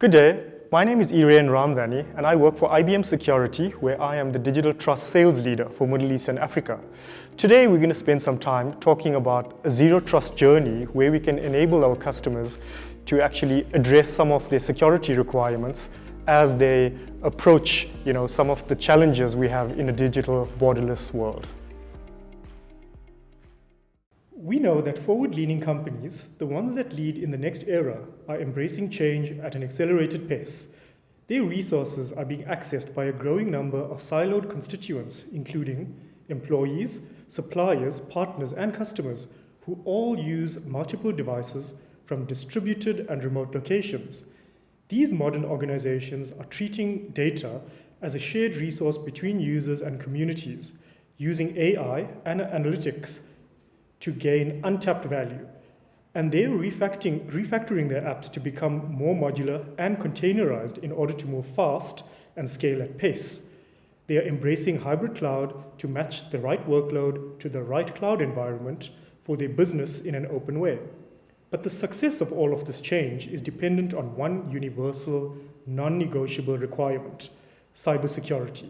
Good day, my name is Eren Ramdhani and I work for IBM Security, where I am the Digital Trust Sales Leader for Middle East and Africa. Today we're going to spend some time talking about a zero trust journey where we can enable our customers to actually address some of their security requirements as they approach some of the challenges we have in a digital borderless world. We know that forward-leaning companies, the ones that lead in the next era, are embracing change at an accelerated pace. Their resources are being accessed by a growing number of siloed constituents, including employees, suppliers, partners, and customers, who all use multiple devices from distributed and remote locations. These modern organizations are treating data as a shared resource between users and communities, using AI and analytics to gain untapped value. And they're refactoring their apps to become more modular and containerized in order to move fast and scale at pace. They are embracing hybrid cloud to match the right workload to the right cloud environment for their business in an open way. But the success of all of this change is dependent on one universal, non-negotiable requirement: cybersecurity.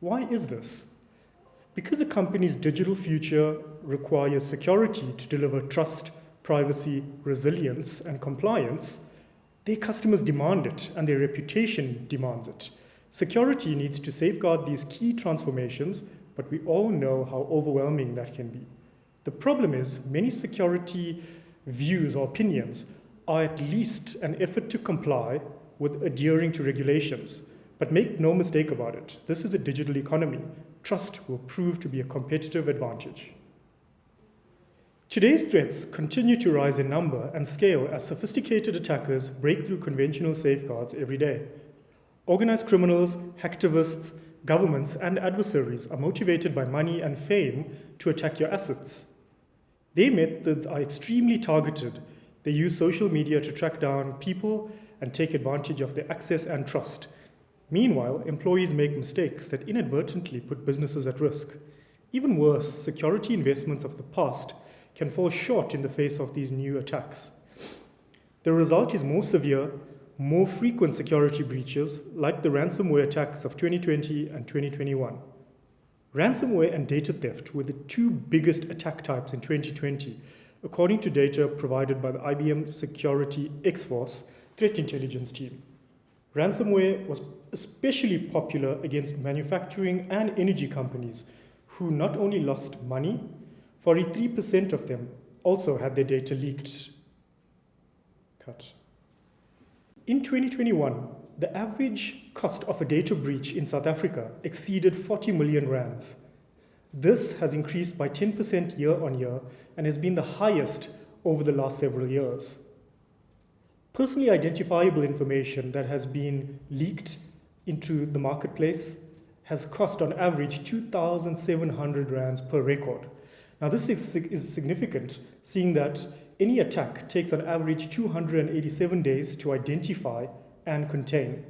Why is this? Because a company's digital future requires security to deliver trust, privacy, resilience, and compliance, their customers demand it and their reputation demands it. Security needs to safeguard these key transformations, but we all know how overwhelming that can be. The problem is many security views or opinions are at least an effort to comply with adhering to regulations. But make no mistake about it, this is a digital economy. Trust will prove to be a competitive advantage. Today's threats continue to rise in number and scale as sophisticated attackers break through conventional safeguards every day. Organized criminals, hacktivists, governments, and adversaries are motivated by money and fame to attack your assets. Their methods are extremely targeted. They use social media to track down people and take advantage of their access and trust. Meanwhile, employees make mistakes that inadvertently put businesses at risk. Even worse, security investments of the past can fall short in the face of these new attacks. The result is more severe, more frequent security breaches, like the ransomware attacks of 2020 and 2021. Ransomware and data theft were the two biggest attack types in 2020, according to data provided by the IBM Security X-Force threat intelligence team. Ransomware was especially popular against manufacturing and energy companies, who not only lost money, 43% of them also had their data leaked. In 2021, the average cost of a data breach in South Africa exceeded 40 million rands. This has increased by 10% year on year and has been the highest over the last several years. Personally identifiable information that has been leaked into the marketplace has cost on average 2,700 rands per record. Now this is significant, seeing that any attack takes on average 287 days to identify and contain.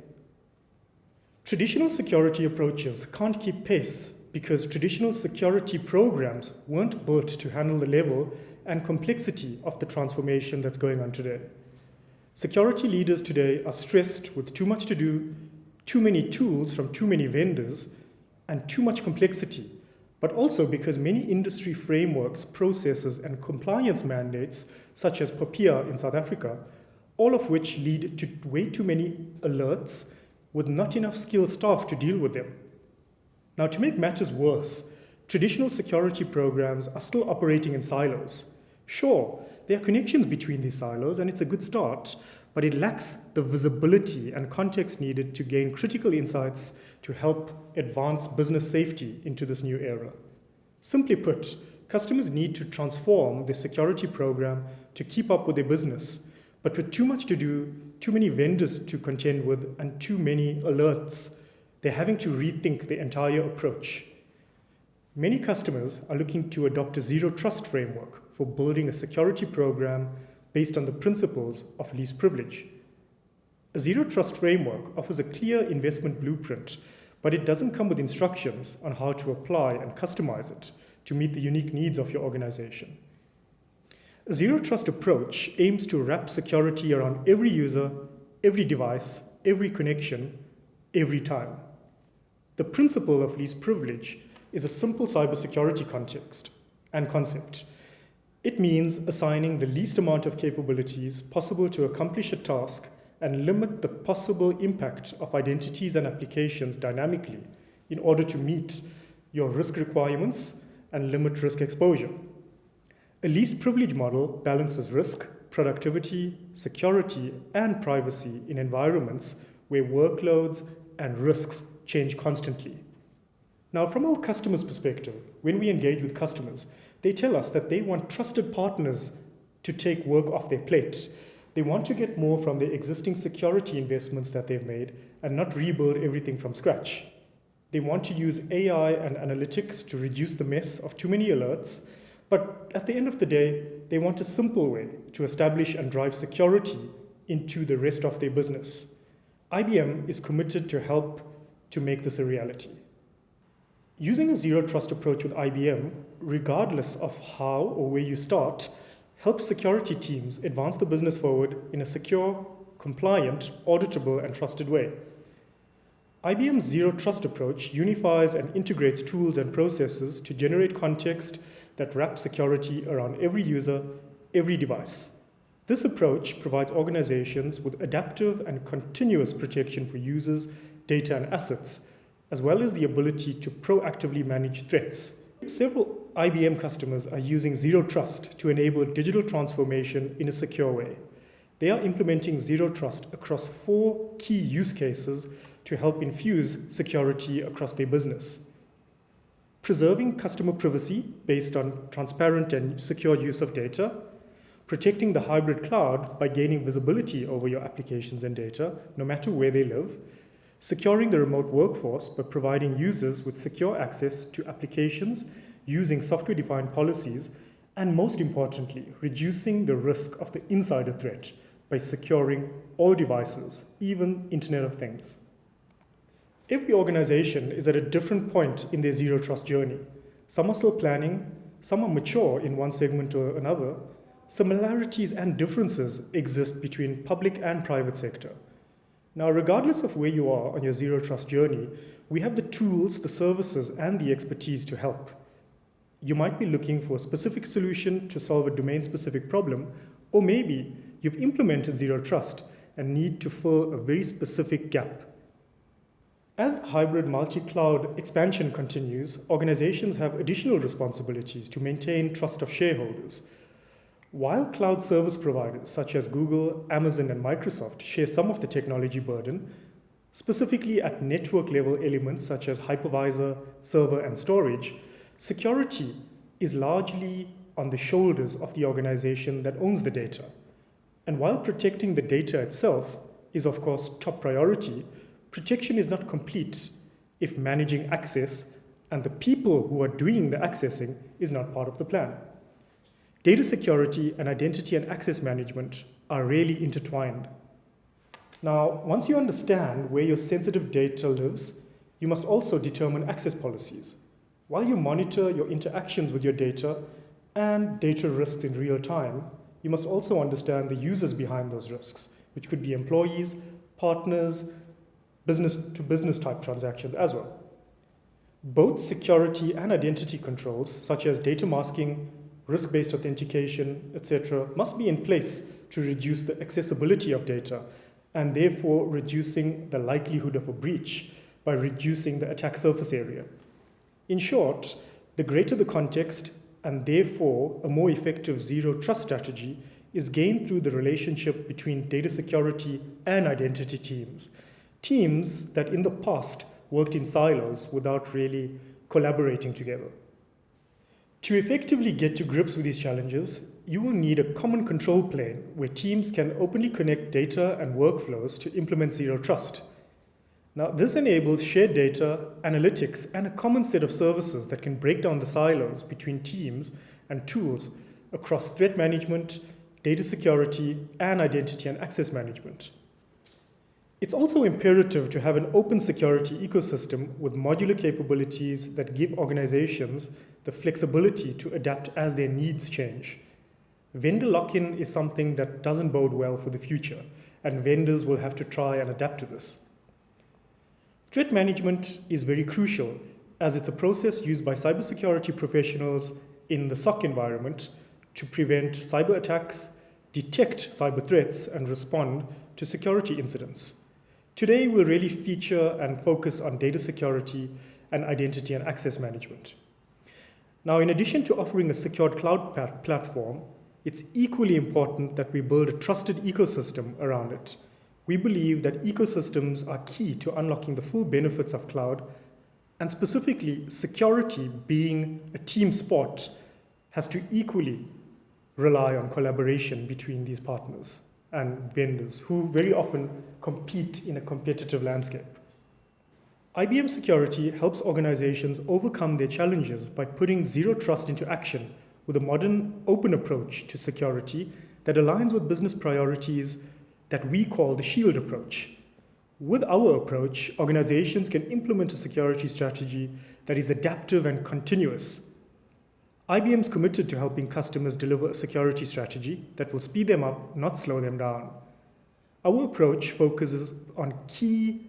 Traditional security approaches can't keep pace because traditional security programs weren't built to handle the level and complexity of the transformation that's going on today. Security leaders today are stressed with too much to do, too many tools from too many vendors, and too much complexity, but also because many industry frameworks, processes, and compliance mandates, such as POPIA in South Africa, all of which lead to way too many alerts with not enough skilled staff to deal with them. Now, to make matters worse, traditional security programs are still operating in silos. Sure, there are connections between these silos, and it's a good start, but it lacks the visibility and context needed to gain critical insights to help advance business safety into this new era. Simply put, customers need to transform their security program to keep up with their business, but with too much to do, too many vendors to contend with, and too many alerts, they're having to rethink the entire approach. Many customers are looking to adopt a zero trust framework for building a security program based on the principles of least privilege. A zero trust framework offers a clear investment blueprint, but it doesn't come with instructions on how to apply and customize it to meet the unique needs of your organization. A zero trust approach aims to wrap security around every user, every device, every connection, every time. The principle of least privilege is a simple cybersecurity context and concept. It means assigning the least amount of capabilities possible to accomplish a task and limit the possible impact of identities and applications dynamically in order to meet your risk requirements and limit risk exposure. A least privilege model balances risk, productivity, security, and privacy in environments where workloads and risks change constantly. Now, from our customers' perspective, when we engage with customers, they tell us that they want trusted partners to take work off their plate. They want to get more from their existing security investments that they've made and not rebuild everything from scratch. They want to use AI and analytics to reduce the mess of too many alerts, but at the end of the day, they want a simple way to establish and drive security into the rest of their business. IBM is committed to help to make this a reality. Using a zero trust approach with IBM, regardless of how or where you start, helps security teams advance the business forward in a secure, compliant, auditable, and trusted way. IBM's zero trust approach unifies and integrates tools and processes to generate context that wraps security around every user, every device. This approach provides organizations with adaptive and continuous protection for users, data, and assets, as well as the ability to proactively manage threats. Several IBM customers are using Zero Trust to enable digital transformation in a secure way. They are implementing Zero Trust across 4 key use cases to help infuse security across their business. Preserving customer privacy based on transparent and secure use of data, protecting the hybrid cloud by gaining visibility over your applications and data, no matter where they live, securing the remote workforce by providing users with secure access to applications using software-defined policies, and most importantly, reducing the risk of the insider threat by securing all devices, even Internet of Things. Every organization is at a different point in their zero trust journey. Some are still planning, some are mature in one segment or another. Similarities and differences exist between public and private sector. Now, regardless of where you are on your zero trust journey, we have the tools, the services, and the expertise to help. You might be looking for a specific solution to solve a domain-specific problem, or maybe you've implemented zero trust and need to fill a very specific gap. As the hybrid multi-cloud expansion continues, organizations have additional responsibilities to maintain trust of shareholders. While cloud service providers such as Google, Amazon, and Microsoft share some of the technology burden, specifically at network level elements such as hypervisor, server, and storage, security is largely on the shoulders of the organization that owns the data. And while protecting the data itself is of course top priority, protection is not complete if managing access and the people who are doing the accessing is not part of the plan. Data security and identity and access management are really intertwined. Now, once you understand where your sensitive data lives, you must also determine access policies. While you monitor your interactions with your data and data risks in real time, you must also understand the users behind those risks, which could be employees, partners, business-to-business type transactions as well. Both security and identity controls, such as data masking, risk-based authentication, etc., must be in place to reduce the accessibility of data and therefore reducing the likelihood of a breach by reducing the attack surface area. In short, the greater the context and therefore a more effective zero trust strategy is gained through the relationship between data security and identity teams. Teams that in the past worked in silos without really collaborating together. To effectively get to grips with these challenges, you will need a common control plane where teams can openly connect data and workflows to implement zero trust. Now, this enables shared data, analytics, and a common set of services that can break down the silos between teams and tools across threat management, data security, and identity and access management. It's also imperative to have an open security ecosystem with modular capabilities that give organizations the flexibility to adapt as their needs change. Vendor lock-in is something that doesn't bode well for the future, and vendors will have to try and adapt to this. Threat management is very crucial, as it's a process used by cybersecurity professionals in the SOC environment to prevent cyber attacks, detect cyber threats, and respond to security incidents. Today, we'll really feature and focus on data security and identity and access management. Now, in addition to offering a secured cloud platform, it's equally important that we build a trusted ecosystem around it. We believe that ecosystems are key to unlocking the full benefits of cloud, and specifically security being a team sport has to equally rely on collaboration between these partners and vendors who very often compete in a competitive landscape. IBM Security helps organizations overcome their challenges by putting zero trust into action with a modern, open approach to security that aligns with business priorities that we call the SHIELD approach. With our approach, organizations can implement a security strategy that is adaptive and continuous. IBM is committed to helping customers deliver a security strategy that will speed them up, not slow them down. Our approach focuses on key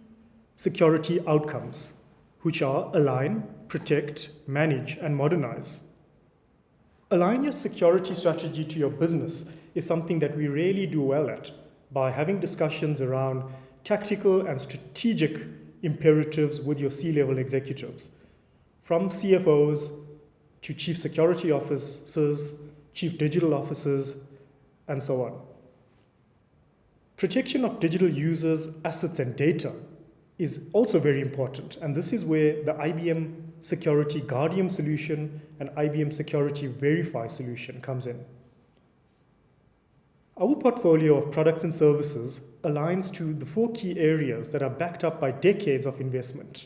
security outcomes, which are align, protect, manage, and modernize. Align your security strategy to your business is something that we really do well at by having discussions around tactical and strategic imperatives with your C-level executives, from CFOs to chief security officers, chief digital officers, and so on. Protection of digital users, assets, and data is also very important, and this is where the IBM Security Guardium solution and IBM Security Verify solution comes in. Our portfolio of products and services aligns to the 4 key areas that are backed up by decades of investment.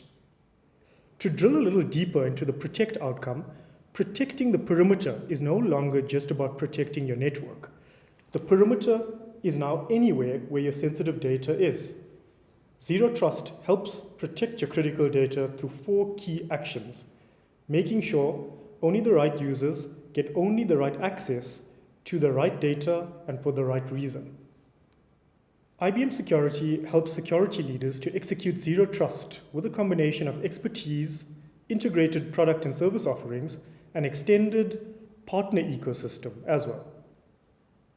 To drill a little deeper into the protect outcome, protecting the perimeter is no longer just about protecting your network. The perimeter is now anywhere where your sensitive data is. Zero Trust helps protect your critical data through 4 key actions, making sure only the right users get only the right access to the right data and for the right reason. IBM Security helps security leaders to execute Zero Trust with a combination of expertise, integrated product and service offerings, and extended partner ecosystem as well.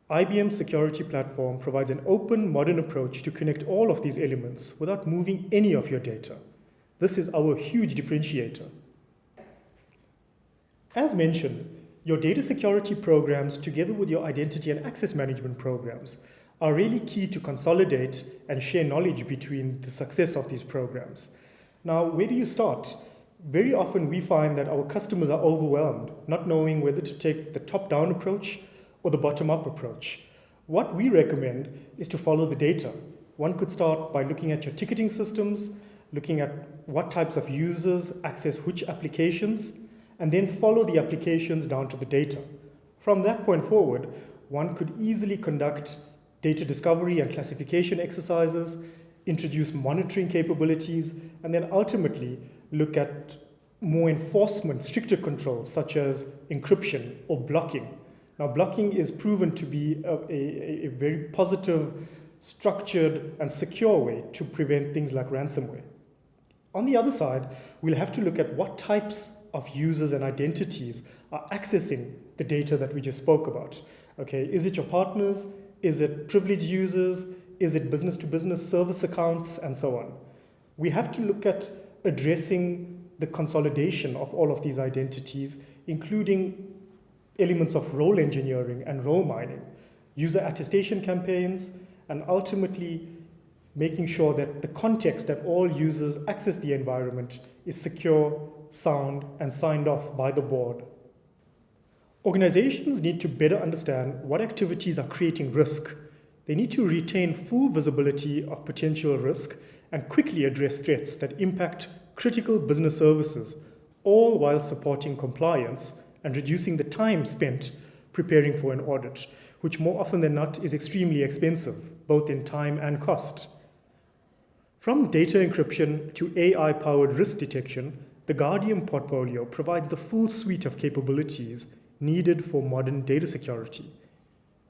IBM Security Platform provides an open, modern approach to connect all of these elements without moving any of your data. This is our huge differentiator. As mentioned, your data security programs, together with your identity and access management programs, are really key to consolidate and share knowledge between the success of these programs. Now, where do you start? Very often we find that our customers are overwhelmed, not knowing whether to take the top-down approach or the bottom-up approach. What we recommend is to follow the data. One could start by looking at your ticketing systems, looking at what types of users access which applications, and then follow the applications down to the data. From that point forward, one could easily conduct data discovery and classification exercises, introduce monitoring capabilities, and then ultimately look at more enforcement, stricter controls, such as encryption or blocking. Now, blocking is proven to be a very positive, structured, and secure way to prevent things like ransomware. On the other side, we'll have to look at what types of users and identities are accessing the data that we just spoke about. Okay, is it your partners? Is it privileged users? Is it business-to-business service accounts, and so on? We have to look at addressing the consolidation of all of these identities, including elements of role engineering and role mining, user attestation campaigns, and ultimately making sure that the context that all users access the environment is secure, sound, and signed off by the board. Organizations need to better understand what activities are creating risk. They need to retain full visibility of potential risk and quickly address threats that impact critical business services, all while supporting compliance and reducing the time spent preparing for an audit, which more often than not is extremely expensive, both in time and cost. From data encryption to AI-powered risk detection, the Guardium portfolio provides the full suite of capabilities needed for modern data security.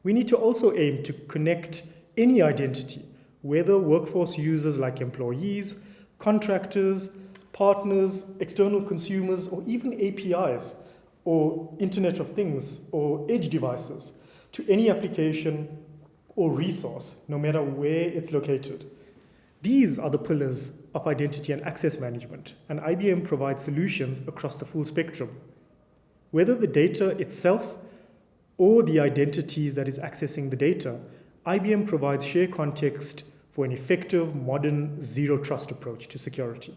We need to also aim to connect any identity whether workforce users like employees, contractors, partners, external consumers, or even APIs, or Internet of Things, or edge devices, to any application or resource, no matter where it's located. These are the pillars of identity and access management, and IBM provides solutions across the full spectrum. Whether the data itself or the identities that is accessing the data, IBM provides shared context for an effective, modern, zero-trust approach to security.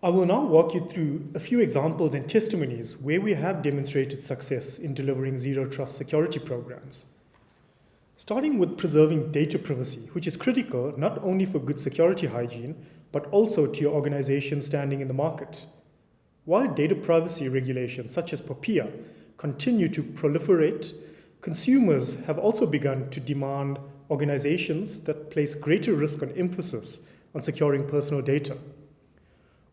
I will now walk you through a few examples and testimonies where we have demonstrated success in delivering zero-trust security programs. Starting with preserving data privacy, which is critical not only for good security hygiene, but also to your organization's standing in the market. While data privacy regulations such as POPIA continue to proliferate, consumers have also begun to demand organizations that place greater risk and emphasis on securing personal data.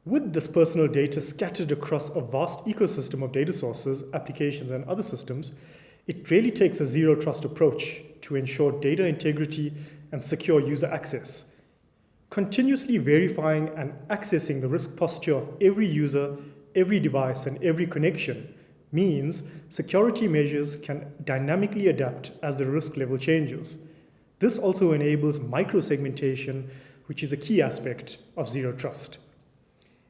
With this personal data scattered across a vast ecosystem of data sources, applications, and other systems, it really takes a zero-trust approach to ensure data integrity and secure user access. Continuously verifying and accessing the risk posture of every user, every device, and every connection means security measures can dynamically adapt as the risk level changes. This also enables micro-segmentation, which is a key aspect of zero trust.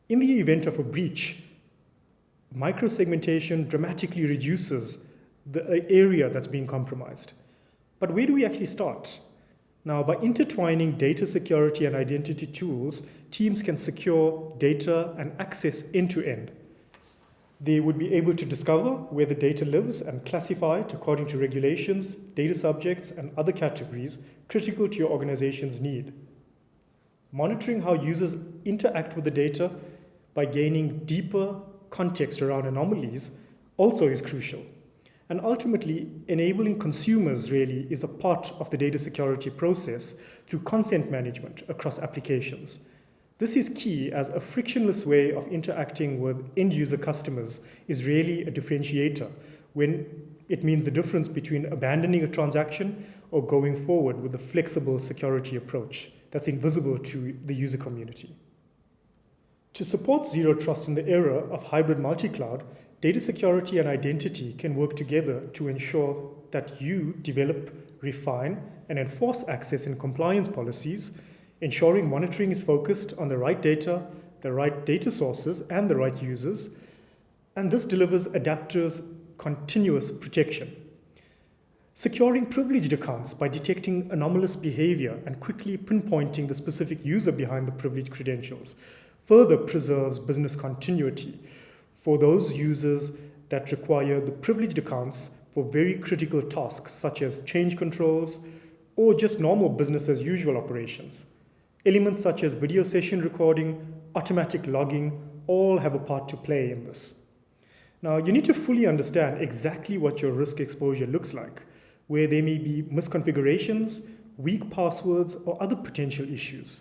In the event of a breach, micro-segmentation dramatically reduces the area that's being compromised. But where do we actually start? Now, by intertwining data security and identity tools, teams can secure data and access end-to-end. They would be able to discover where the data lives and classify it according to regulations, data subjects, and other categories critical to your organization's need. Monitoring how users interact with the data by gaining deeper context around anomalies also is crucial. And ultimately, enabling consumers really is a part of the data security process through consent management across applications. This is key, as a frictionless way of interacting with end-user customers is really a differentiator when it means the difference between abandoning a transaction or going forward with a flexible security approach that's invisible to the user community. To support zero trust in the era of hybrid multi-cloud, data security and identity can work together to ensure that you develop, refine, and enforce access and compliance policies, ensuring monitoring is focused on the right data sources, and the right users, and this delivers adapters continuous protection. Securing privileged accounts by detecting anomalous behavior and quickly pinpointing the specific user behind the privileged credentials further preserves business continuity for those users that require the privileged accounts for very critical tasks such as change controls or just normal business as usual operations. Elements such as video session recording, automatic logging, all have a part to play in this. Now, you need to fully understand exactly what your risk exposure looks like, where there may be misconfigurations, weak passwords, or other potential issues.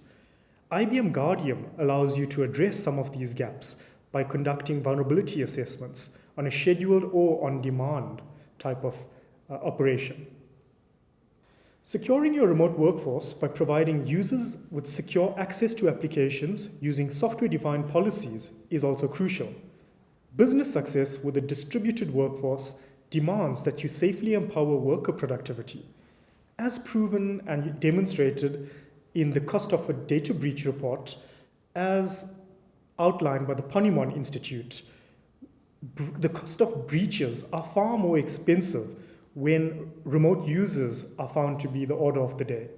IBM Guardium allows you to address some of these gaps by conducting vulnerability assessments on a scheduled or on-demand type of operation. Securing your remote workforce by providing users with secure access to applications using software-defined policies is also crucial. Business success with a distributed workforce demands that you safely empower worker productivity. As proven and demonstrated in the cost of a data breach report, as outlined by the Ponemon Institute, the cost of breaches are far more expensive when remote users are found to be the order of the day.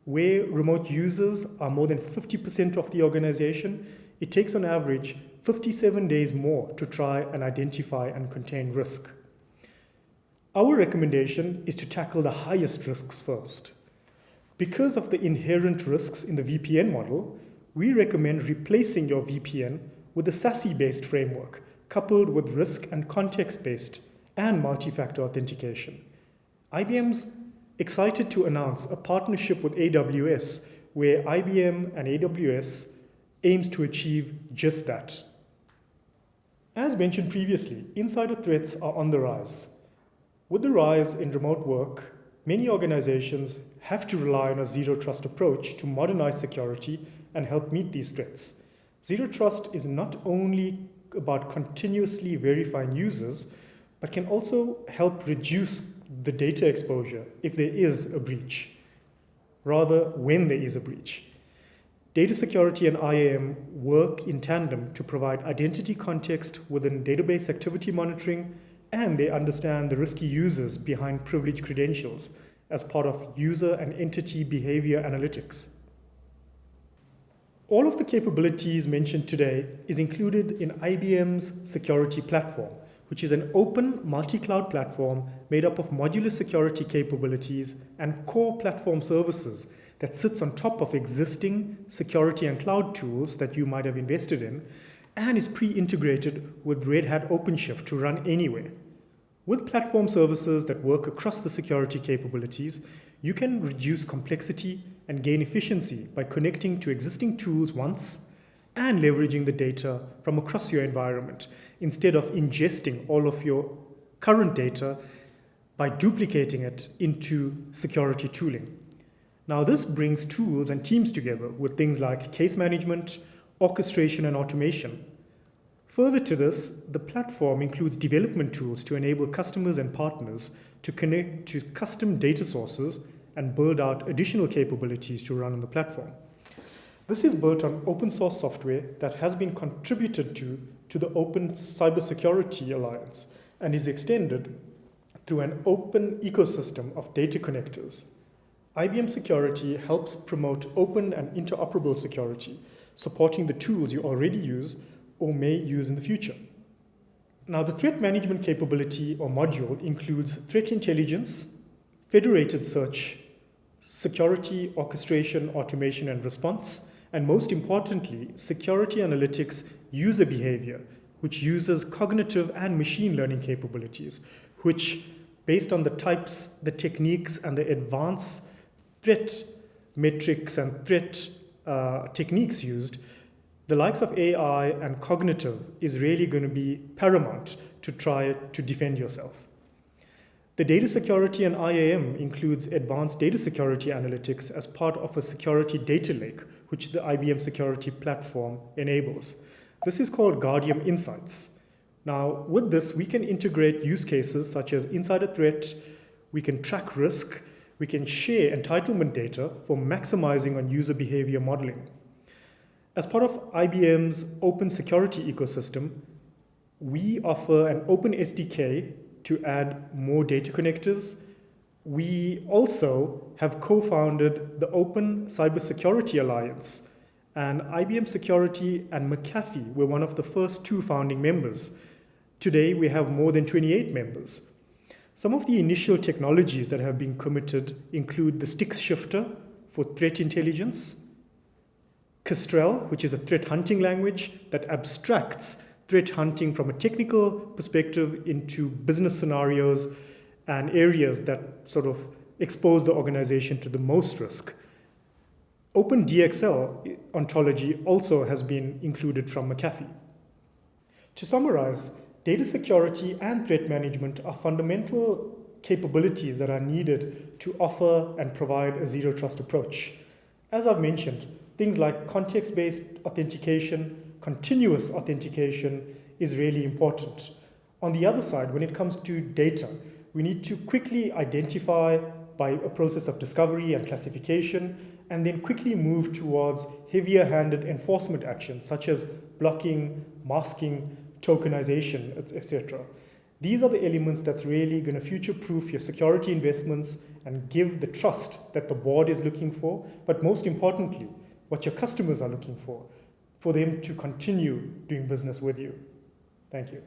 Where remote users are more than 50% of the organization, it takes on average 57 days more to try and identify and contain risk. Our recommendation is to tackle the highest risks first. Because of the inherent risks in the VPN model, we recommend replacing your VPN with a SASE-based framework, coupled with risk and context-based and multi-factor authentication. IBM's excited to announce a partnership with AWS, where IBM and AWS aims to achieve just that. As mentioned previously, insider threats are on the rise. With the rise in remote work many organizations have to rely on a zero trust approach to modernize security and help meet these threats. Zero trust is not only about continuously verifying users, but can also help reduce the data exposure if there is a breach, rather when there is a breach. Data security and IAM work in tandem to provide identity context within database activity monitoring, and they understand the risky users behind privileged credentials as part of user and entity behavior analytics. All of the capabilities mentioned today is included in IBM's Security Platform, which is an open multi-cloud platform made up of modular security capabilities and core platform services that sits on top of existing security and cloud tools that you might have invested in, and is pre-integrated with Red Hat OpenShift to run anywhere. With platform services that work across the security capabilities, you can reduce complexity and gain efficiency by connecting to existing tools once and leveraging the data from across your environment instead of ingesting all of your current data by duplicating it into security tooling. Now, this brings tools and teams together with things like case management, orchestration, and automation. Further to this, the platform includes development tools to enable customers and partners to connect to custom data sources and build out additional capabilities to run on the platform. This is built on open source software that has been contributed to the Open Cybersecurity Alliance and is extended through an open ecosystem of data connectors. IBM Security helps promote open and interoperable security, supporting the tools you already use or may use in the future. Now, the threat management capability or module includes threat intelligence, federated search, security, orchestration, automation, and response, and most importantly, security analytics user behavior, which uses cognitive and machine learning capabilities, which, based on the types, the techniques, and the advanced threat metrics and threat techniques used, the likes of AI and cognitive is really going to be paramount to try to defend yourself. The data security and IAM includes advanced data security analytics as part of a security data lake, which the IBM Security Platform enables. This is called Guardium Insights. Now, with this, we can integrate use cases such as insider threat, we can track risk, we can share entitlement data for maximizing on user behavior modeling. As part of IBM's open security ecosystem, we offer an open SDK to add more data connectors. We also have co-founded the Open Cybersecurity Alliance, and IBM Security and McAfee were one of the first two founding members. Today, we have more than 28 members. Some of the initial technologies that have been committed include the Stix shifter for threat intelligence, Kestrel, which is a threat hunting language that abstracts threat hunting from a technical perspective into business scenarios and areas that sort of expose the organization to the most risk. OpenDXL ontology also has been included from McAfee. To summarize, data security and threat management are fundamental capabilities that are needed to offer and provide a zero trust approach. As I've mentioned, things like context-based authentication, continuous authentication is really important. On the other side, when it comes to data, we need to quickly identify by a process of discovery and classification, and then quickly move towards heavier-handed enforcement actions such as blocking, masking, tokenization, etc. These are the elements that's really going to future-proof your security investments and give the trust that the board is looking for, but most importantly, what your customers are looking for them to continue doing business with you. Thank you.